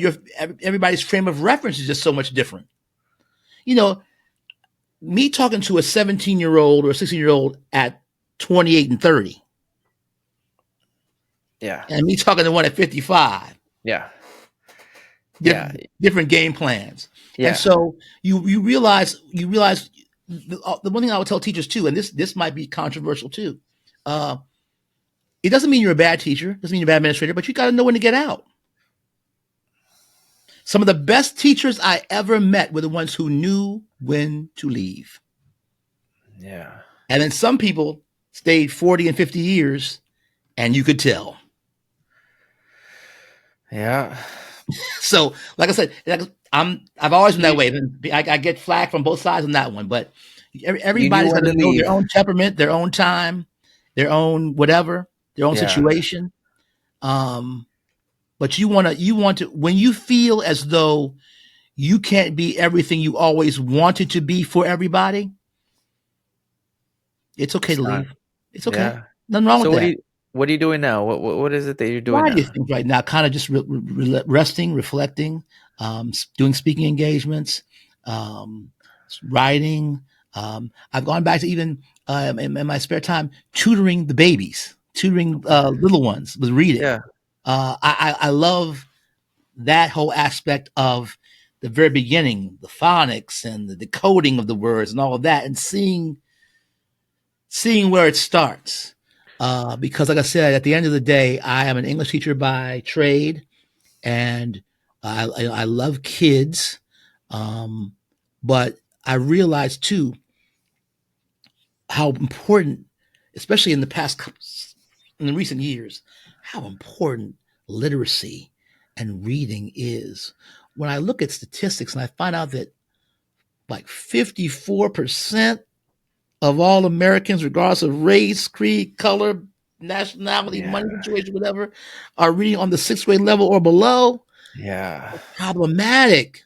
everybody's frame of reference is just so much different. Me talking to a 17-year-old or a 16-year-old at 28 and 30, Yeah. and me talking to one at 55, Yeah. different game plans. Yeah. And so you realize the one thing I would tell teachers too, and this might be controversial too. It doesn't mean you're a bad teacher, doesn't mean you're a bad administrator, but you got to know when to get out. Some of the best teachers I ever met were the ones who knew when to leave. Yeah. And then some people stayed 40 and 50 years, and you could tell. Yeah. So, like I said, I've always been that way. I get flack from both sides on that one, but everybody's got to know their own temperament, their own time, their own whatever, their own situation. But you want to, when you feel as though you can't be everything you always wanted to be for everybody, it's okay to leave. It's okay. Yeah. Nothing wrong with that. What are you doing now? What is it that you're doing now? Things right now, kind of just resting, reflecting, doing speaking engagements, writing. I've gone back to even in my spare time tutoring the babies, tutoring little ones with reading. Yeah. I love that whole aspect of the very beginning, the phonics and the decoding of the words and all of that, and seeing where it starts. Because like I said, at the end of the day, I am an English teacher by trade, and I love kids. But I realized too how important, especially in in the recent years, how important literacy and reading is. When I look at statistics and I find out that like 54% of all Americans, regardless of race, creed, color, nationality, Yeah. money situation, whatever, are reading on the sixth grade level or below, Yeah. problematic.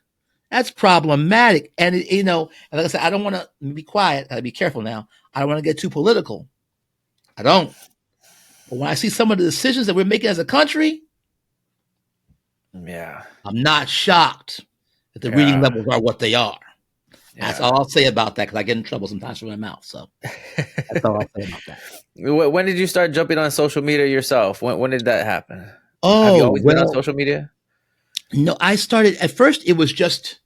That's problematic. And, and like I said, I don't want to be quiet. I gotta be careful now. I don't want to get too political. I don't. But when I see some of the decisions that we're making as a country, Yeah. I'm not shocked that the reading Yeah. levels are what they are. That's Yeah. all I'll say about that because I get in trouble sometimes from my mouth. So that's all I'll say about that. When did you start jumping on social media yourself? When did that happen? Have you Oh, always been on well, social media? no, I started at first, it was just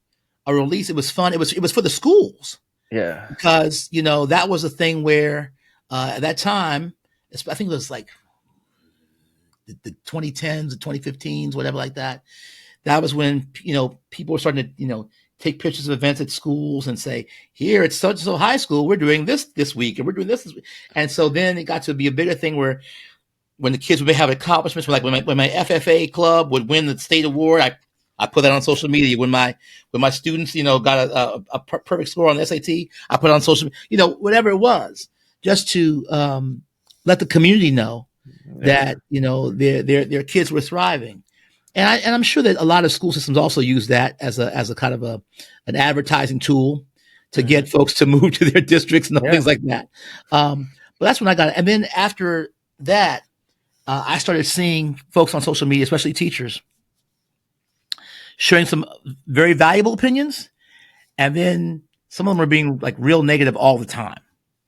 a release. It was fun. It was for the schools Yeah. because, that was a thing where at that time, I think it was like the 2010s, the 2015s, whatever like that. That was when, people were starting to, take pictures of events at schools and say, here at such and so high school, we're doing this week and we're doing this week. And so then it got to be a bigger thing where when the kids would have accomplishments, like when my FFA club would win the state award, I put that on social media. When my students, got a perfect score on the SAT, I put it on social, whatever it was, just to let the community know Yeah. that their kids were thriving. And I'm sure that a lot of school systems also use that as a kind of an advertising tool to Mhm. get folks to move to their districts and Yeah. things like that. But that's when I got it. And then after that, I started seeing folks on social media, especially teachers, sharing some very valuable opinions, and then some of them are being like real negative all the time.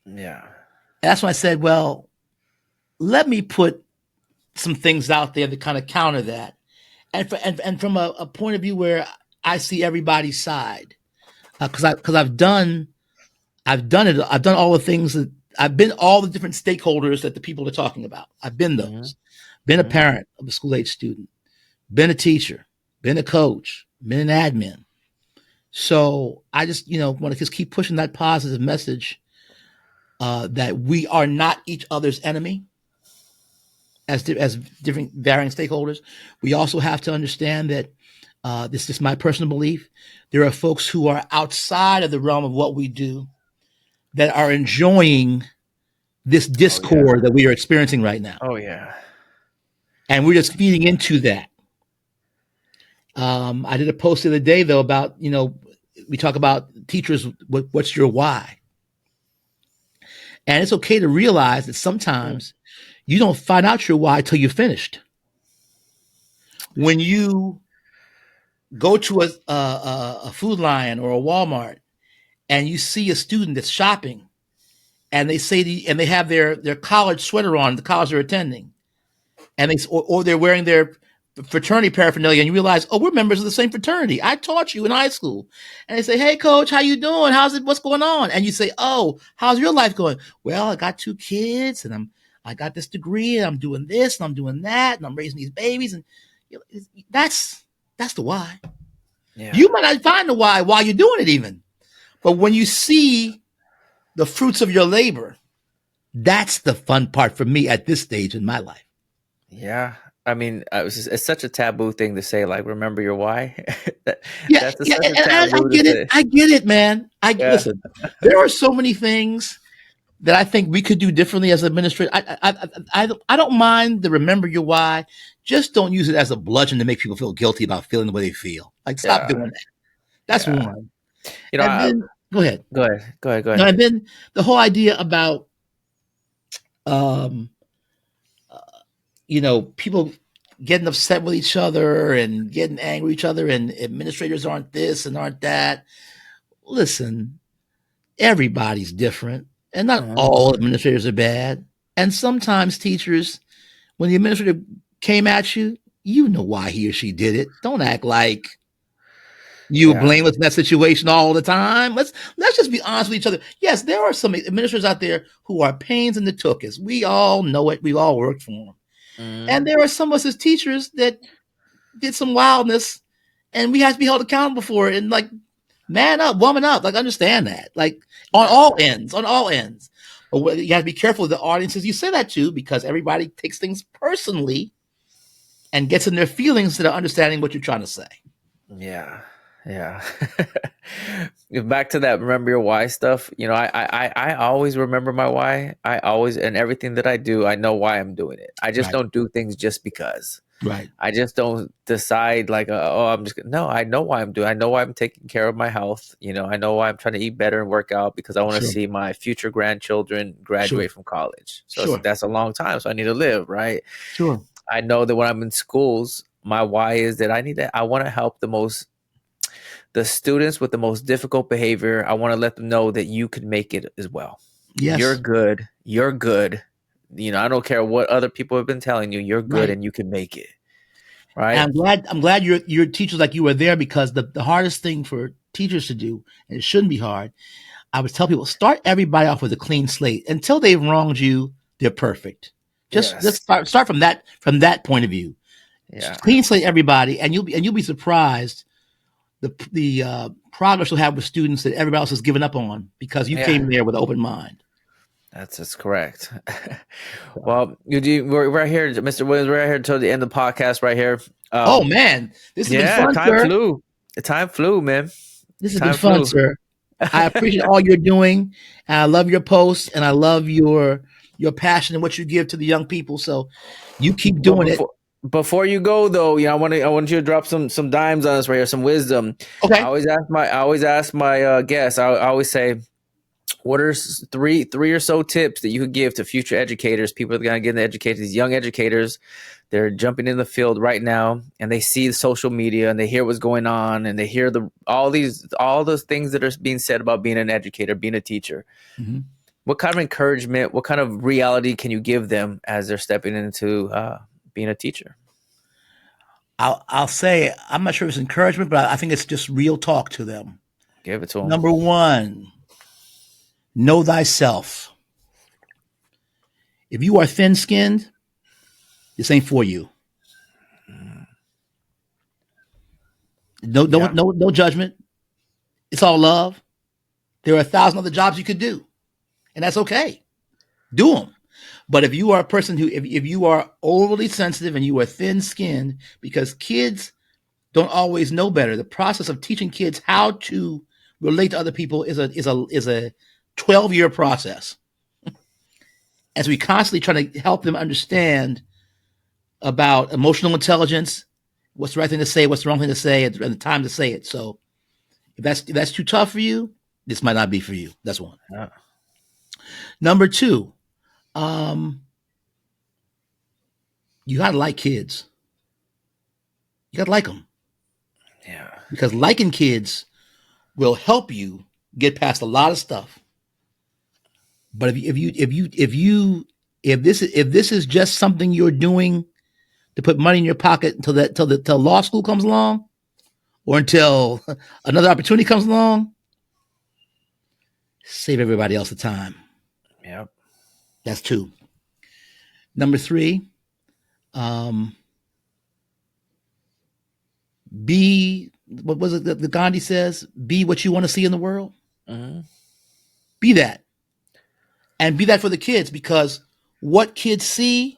Yeah. And that's when I said, well, let me put some things out there to kind of counter that, and from a point of view where I see everybody's side, because I've done it. I've done all the things that I've been all the different stakeholders that the people are talking about. I've been Mhm. those. Been a Mhm. parent of a school age student, been a teacher, been a coach, been an admin. So I just, want to just keep pushing that positive message that we are not each other's enemy as different varying stakeholders. We also have to understand that this is my personal belief. There are folks who are outside of the realm of what we do that are enjoying this Oh yeah. discord that we are experiencing right now. Oh yeah. And we're just feeding into that. I did a post the other day though about, we talk about teachers, what's your why? And it's okay to realize that Mm. sometimes you don't find out your why till you're finished. When you go to a Food Lion or a Walmart and you see a student that's shopping and they say and they have their college sweater on, the college they're attending, and or they're wearing their fraternity paraphernalia, and you realize, oh, we're members of the same fraternity. I taught you in high school. And they say, hey, coach, how you doing? How's it? What's going on? And you say, oh, how's your life going? Well, I got 2 kids, and I got this degree, and I'm doing this, and I'm doing that, and I'm raising these babies, and that's the why. Yeah. You might not find the why while you're doing it, even, but when you see the fruits of your labor, that's the fun part for me at this stage in my life. Yeah. I mean, it's such a taboo thing to say. Like, remember your why. That- Yeah, that's yeah, such a and I taboo to get it. say. I get it, man. I Yeah. listen. There are so many things that I think we could do differently as administrators. I don't mind the remember your why. Just don't use it as a bludgeon to make people feel guilty about feeling the way they feel. Like, stop Yeah. doing that. That's Yeah. one. You know, And then go ahead. go ahead. Go ahead. Go No, ahead. and then the whole idea about um, uh, people getting upset with each other and getting angry with each other, and administrators aren't this and aren't that. Listen, everybody's different, and not Mhm. all administrators are bad. And sometimes teachers, when the administrator came at you, you know why he or she did it. Don't act like you were Yeah. blameless in that situation all the time. Let's just be honest with each other. Yes, there are some administrators out there who are pains in the tuchus. We all know it. We've all worked for them. And Mhm. there are some of us as teachers that did some wildness, and we have to be held accountable for it. And like, Man up, woman up. Like, understand that. Like, on all ends, on all ends. But you have to be careful of the audiences you say that to, because everybody takes things personally and gets in their feelings instead of understanding what you're trying to say. Yeah. Yeah. Back to that remember your why stuff. I always remember my why. I always, and everything that I do, I know why I'm doing it. I just Right. don't do things just because. Right. I just don't decide like, oh, I'm just no. I know why I'm doing. I know why I'm taking care of my health. I know why I'm trying to eat better and work out, because I want to Sure. see my future grandchildren Sure. graduate from college. So Sure. that's a long time. So I need to live, right? Sure. I know that when I'm in schools, my why is that I want to help the students with the most difficult behavior. I want to let them know that you can make it as well. You're Yes. good. You're good. I don't care what other people have been telling you. You're good Right. and you can make it. And Right? I'm glad your teachers like you were there, because the hardest thing for teachers to do, and it shouldn't be hard, I would tell people, start everybody off with a clean slate. Until they've wronged you, they're perfect. Just Yes. start from that point of view. Yeah. Clean slate everybody, and you'll be surprised the progress you'll have with students that everybody else has given up on, because you Yeah. came there with an open mind. That's correct. So. Well, we're right here, Mr. Williams. We're right here until the end of the podcast, right here. Oh man, this has been Yeah, fun, time sir. flew. Time flew, man. This has been Time fun, flew. sir. I appreciate all you're doing, and I love your posts, and I love your passion and what you give to the young people. So you keep Well, doing it. before you go though, I want you to drop some dimes on us right here, some wisdom. I Okay. always ask my guests. I always say, what are three or so tips that you could give to future educators? People that are going to get educated, these young educators, they're jumping in the field right now, and they see the social media and they hear what's going on, and they hear all those things that are being said about being an educator, being a teacher. Mhm. What kind of encouragement, what kind of reality can you give them as they're stepping into being a teacher? I'll say, I'm not sure if it's encouragement, but I think it's just real talk to them. Give it to them. Number one, know thyself. If you are thin skinned, this ain't for you. No, no, Yeah. no, no judgment. It's all love. There are 1,000 other jobs you could do, and that's okay. Do them. But if you are a person if you are overly sensitive and you are thin skinned, because kids don't always know better, the process of teaching kids how to relate to other people is a 12-year process. As we constantly try to help them understand about emotional intelligence, what's the right thing to say, what's the wrong thing to say, and the time to say it. So if that's too tough for you, this might not be for you. That's one. Yeah. Number two, um, you gotta like kids. You gotta like them, Yeah. because liking kids will help you get past a lot of stuff. But if this is just something you're doing to put money in your pocket until law school comes along, or until another opportunity comes along, save everybody else the time. Yep. That's two. Number three, um, be what was it that Gandhi says? Be what you want to see in the world. Mm-hmm. Be that, and be that for the kids, because what kids see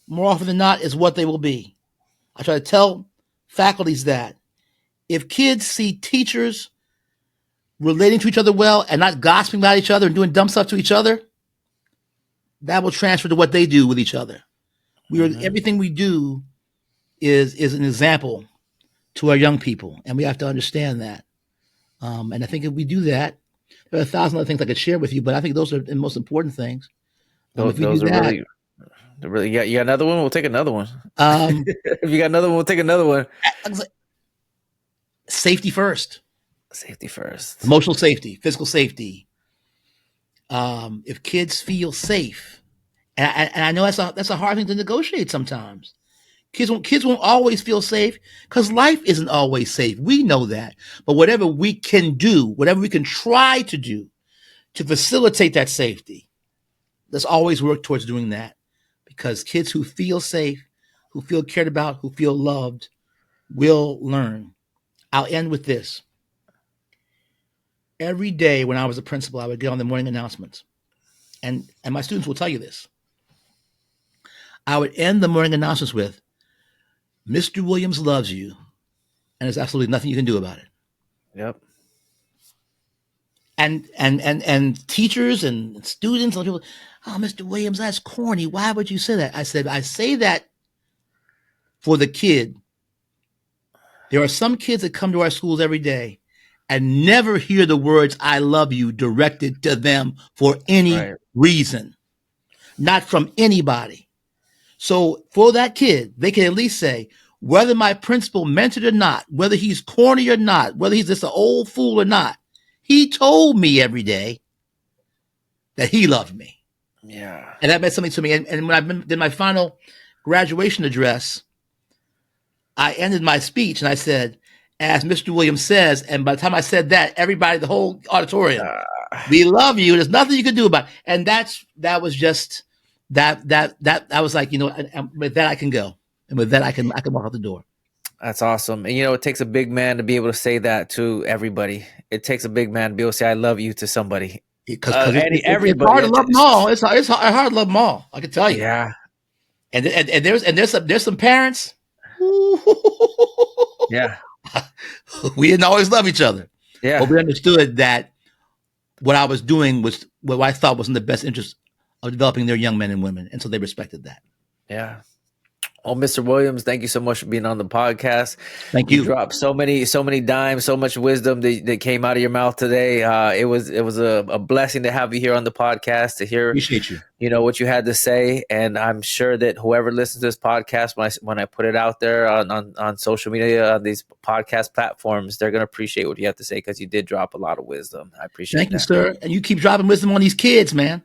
more often than not is what they will be. I try to tell faculties that if kids see teachers relating to each other well and not gossiping about each other and doing dumb stuff to each other, that will transfer to what they do with each other. Mm-hmm. Everything we do is an example to our young people, and we have to understand that. And I think if we do that, there are 1,000 other things I could share with you, but I think those are the most important things. If we do Those are that, really. You got another one? We'll take another one. um, If you got another one, we'll take another one. safety first, Safety first. emotional safety, physical safety. If kids feel safe, and I know that's a hard thing to negotiate sometimes. Kids won't always feel safe, because life isn't always safe. We know that. But whatever we can do, whatever we can try to do to facilitate that safety, let's always work towards doing that. Because kids who feel safe, who feel cared about, who feel loved, will learn. I'll end with this. every day when I was a principal, I would get on the morning announcements, and my students will tell you this. I would end the morning announcements with, "Mr. Williams loves you, and there's absolutely nothing you can do about it." Yep. And teachers and students and people, "Oh, Mr. Williams, that's corny. Why would you say that?" I said, "I say that for the kid. There are some kids that come to our schools every day and never hear the words 'I love you' directed to them for any Right. reason, not from anybody. So for that kid, they can at least say, whether my principal meant it or not, whether he's corny or not, whether he's just an old fool or not, he told me every day that he loved me." Yeah. And that meant something to me. And when I did my final graduation address, I ended my speech and I said, "As Mr. Williams says," and by the time I said that, everybody, the whole auditorium, "We love you. There's nothing you can do about it." And that was just that I was like, and with that I can go. And with that I can walk out the door. That's awesome. And it takes a big man to be able to say that to everybody. It takes a big man to be able to say "I love you" to somebody. Because it's Everybody. hard to love them all. It's hard to love them all, I can tell you. Yeah. And there's some parents. Yeah. We didn't always love each other. Yeah. But we understood that what I was doing was what I thought was in the best interest of developing their young men and women. And so they respected that. Yeah. Well, Mr. Williams, thank you so much for being on the podcast. Thank you. You dropped so many dimes, so much wisdom that came out of your mouth today. It was a blessing to have you here on the podcast, to hear Appreciate you. What you had to say. And I'm sure that whoever listens to this podcast, when I put it out there on social media, on these podcast platforms, they're going to appreciate what you have to say, because you did drop a lot of wisdom. I appreciate Thank that. you, sir. And you keep dropping wisdom on these kids, man.